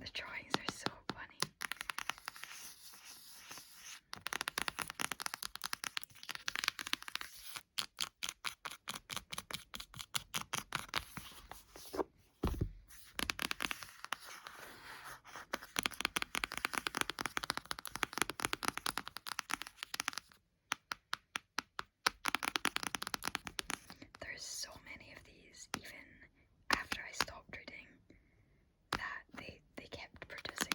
The drawings are so funny. There's so many of these, even after I stopped reading, that they kept producing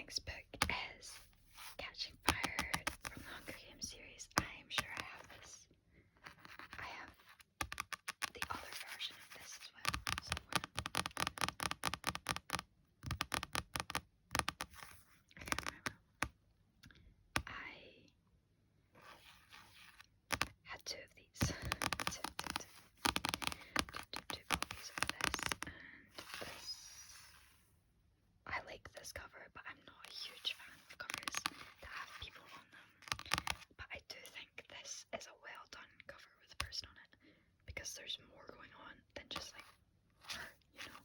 next book is Catching Fire from the Hunger Games series. I am sure I have this. I have the other version of this as well somewhere. I can't remember. I had two of these. Two copies of this and this. I like this cover, but I'm not a huge fan of covers that have people on them. But I do think this is a well done cover with a person on it, because there's more going on than just like her, you know.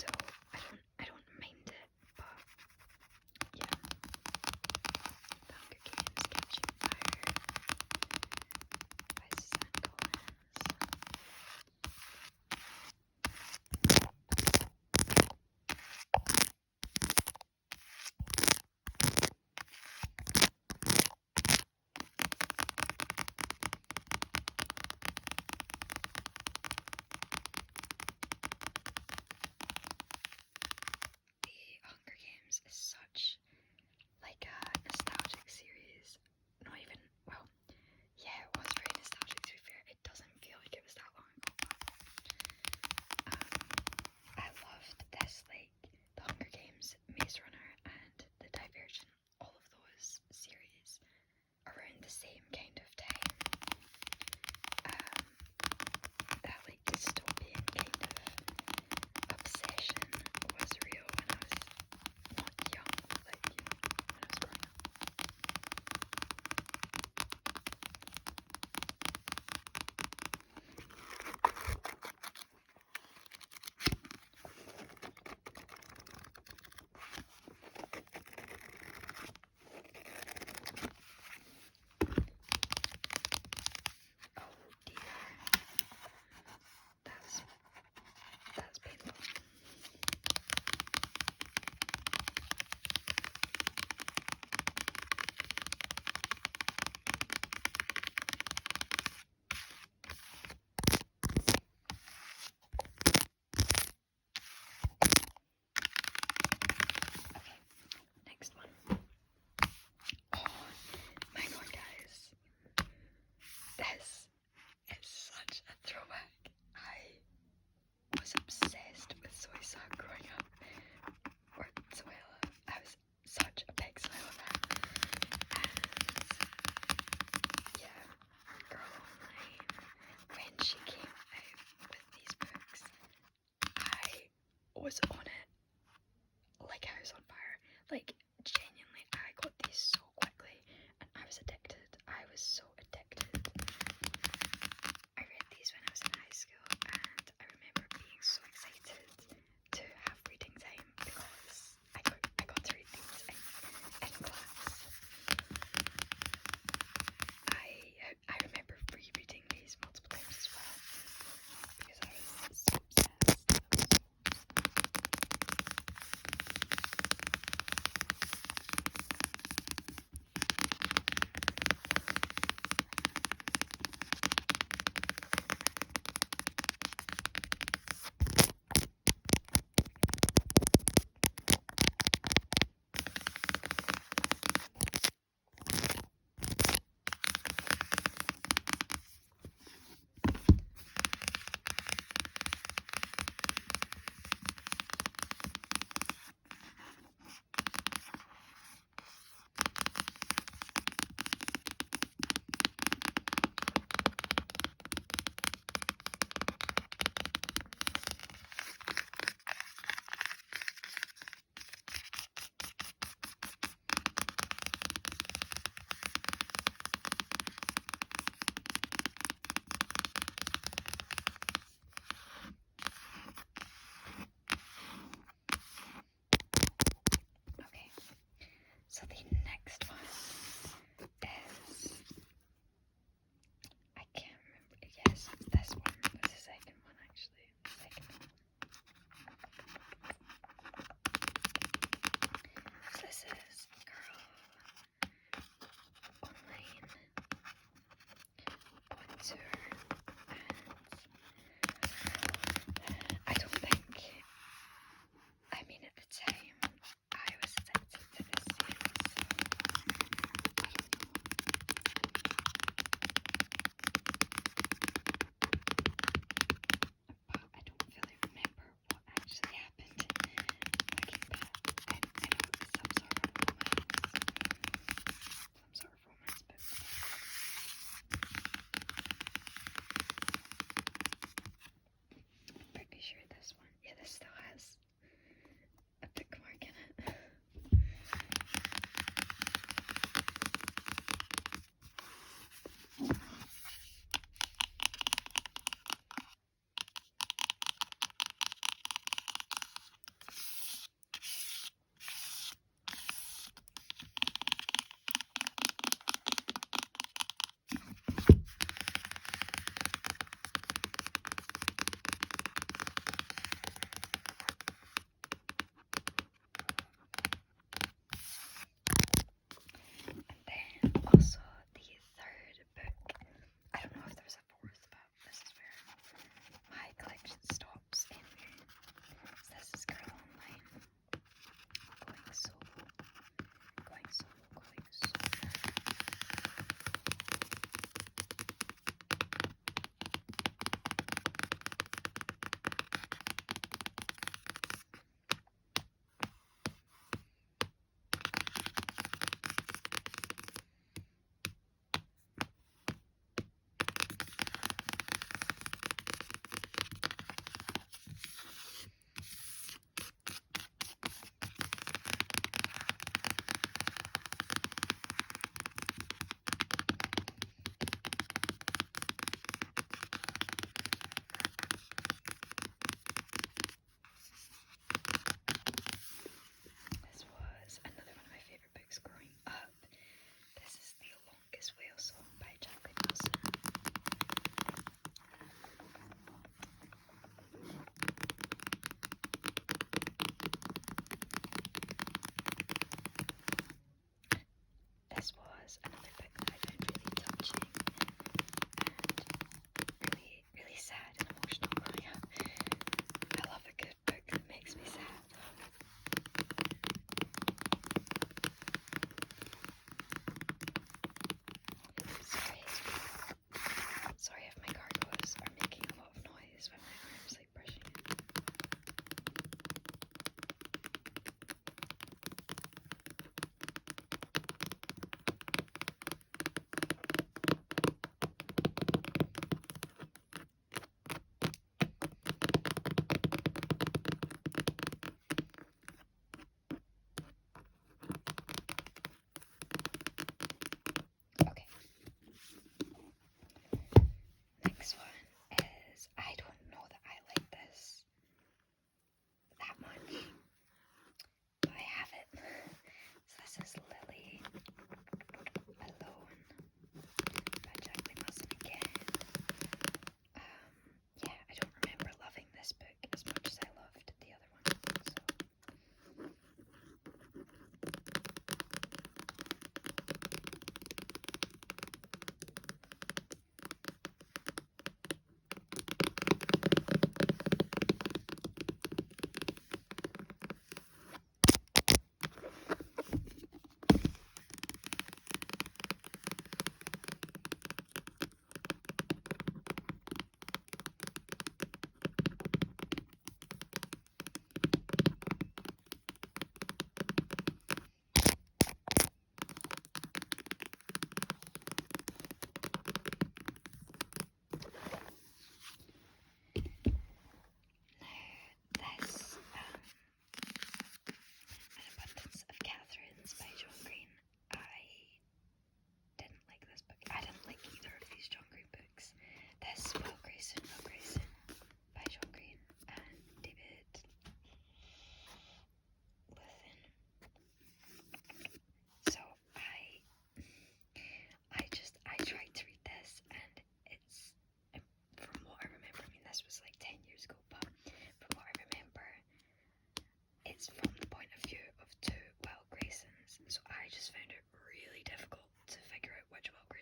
So I don't mind it, but yeah. The Hunger Games Catching Fire by Susan Collins. The Hunger Games is such like a nostalgic series. Not even, well, yeah, it was very nostalgic to be fair. It doesn't feel like it was that long ago, but I loved this, like the Hunger Games, Maze Runner, and the Divergent, all of those series around the same kind of time. That like dystopian kind of obsession was real when I was not young,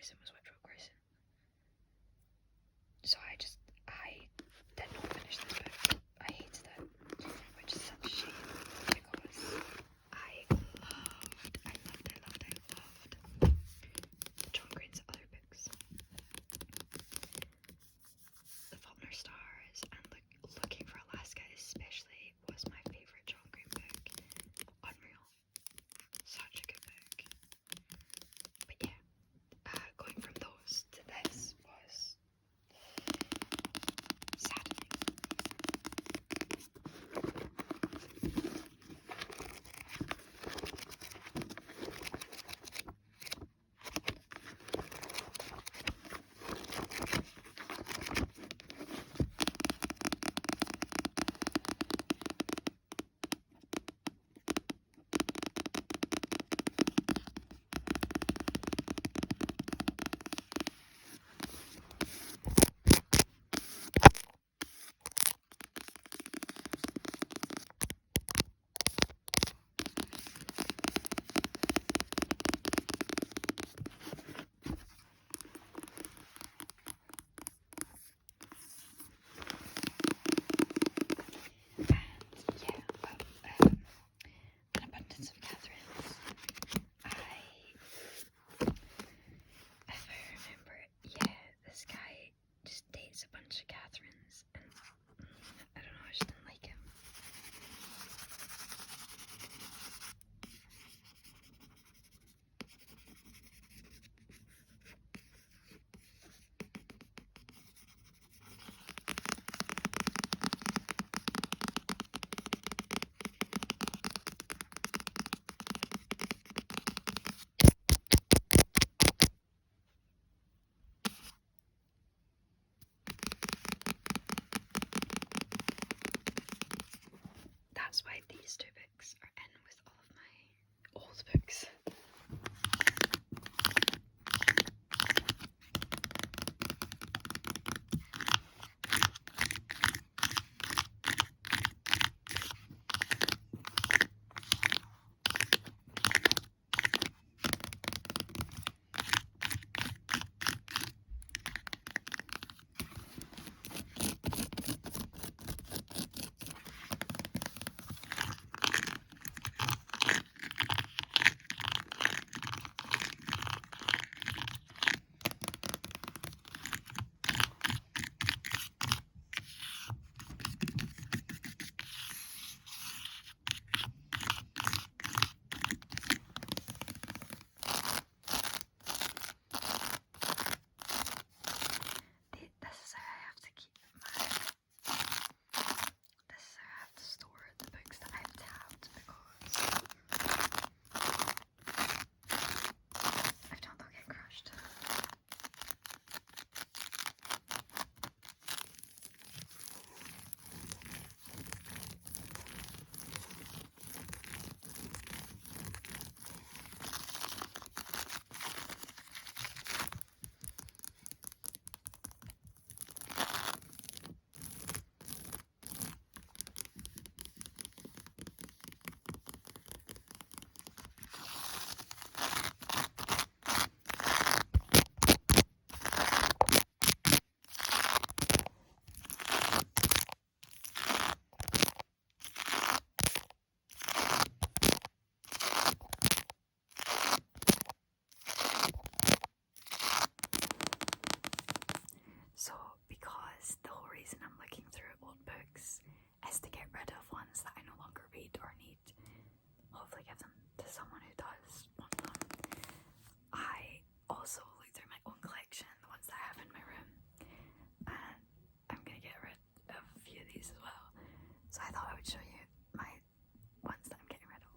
Grayson was Whitfield Grayson. So I did not finish this book. I hated it, which is such a shame because I loved John Green's other books. The Faulkner Stars and Looking for Alaska especially was my favourite John Green book. Unreal. Such a good book. But yeah, going from those to this was saddening. A bunch of Catherines, and I don't know, I just didn't like him. That's why these two books are in with all of my old books. So, because the whole reason I'm looking through old books is to get rid of ones that I no longer read or need, hopefully give them to someone who does want them. I also look through my own collection, the ones that I have in my room, and I'm going to get rid of a few of these as well. So I thought I would show you my ones that I'm getting rid of.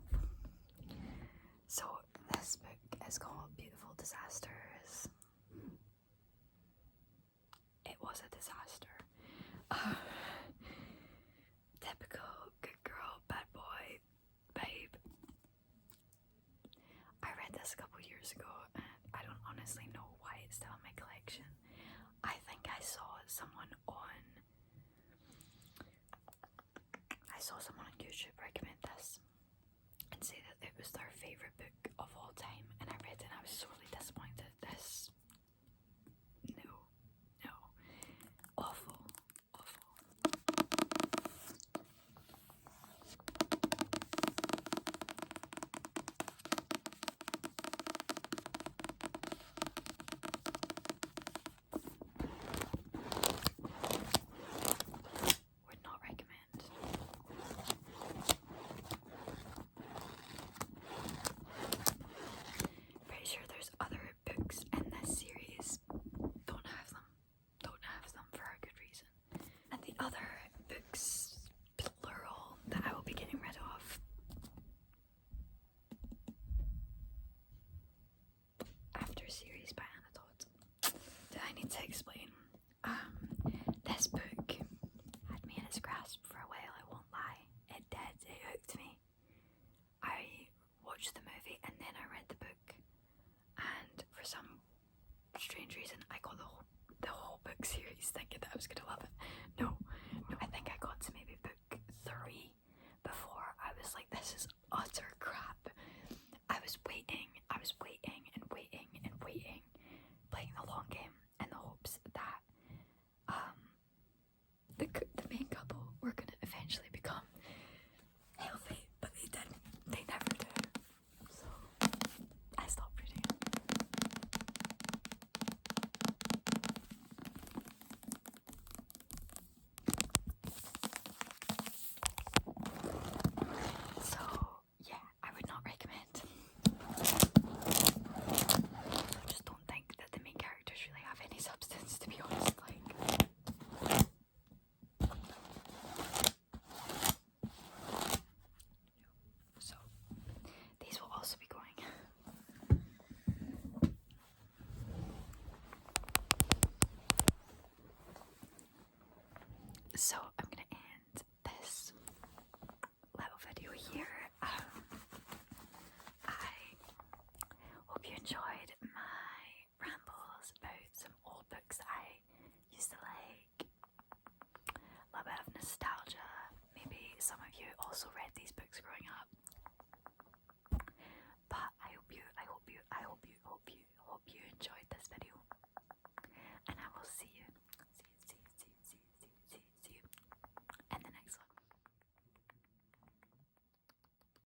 So this book is called Beautiful Disasters. It was a disaster. Typical good girl, bad boy, babe. I read this a couple years ago and I don't honestly know why it's still in my collection. I think I saw someone on YouTube recommend this and say that it was their favourite book of all time, and I read it and I was sorely disappointed. This need to explain. This book had me in its grasp for a while, I won't lie. It did, it hooked me. I watched the movie and then I read the book, and for some strange reason I got the whole book series thinking that I was gonna love it. No, I think I got to maybe book 3 before I was like, this is utter crap. I was waiting and waiting, playing the long game in the hopes that the main couple were gonna eventually become healthy, but they didn't. They never did. So I stopped reading it. So yeah, I would not recommend. I just don't think that the main characters really have any substance, to be honest. Like, so these will also be going. So I'm gonna end this little video here. I hope you enjoyed my rambles about some old books that I used to like. A little bit of nostalgia. Maybe some of you also read these books growing up. But I hope you enjoyed this video.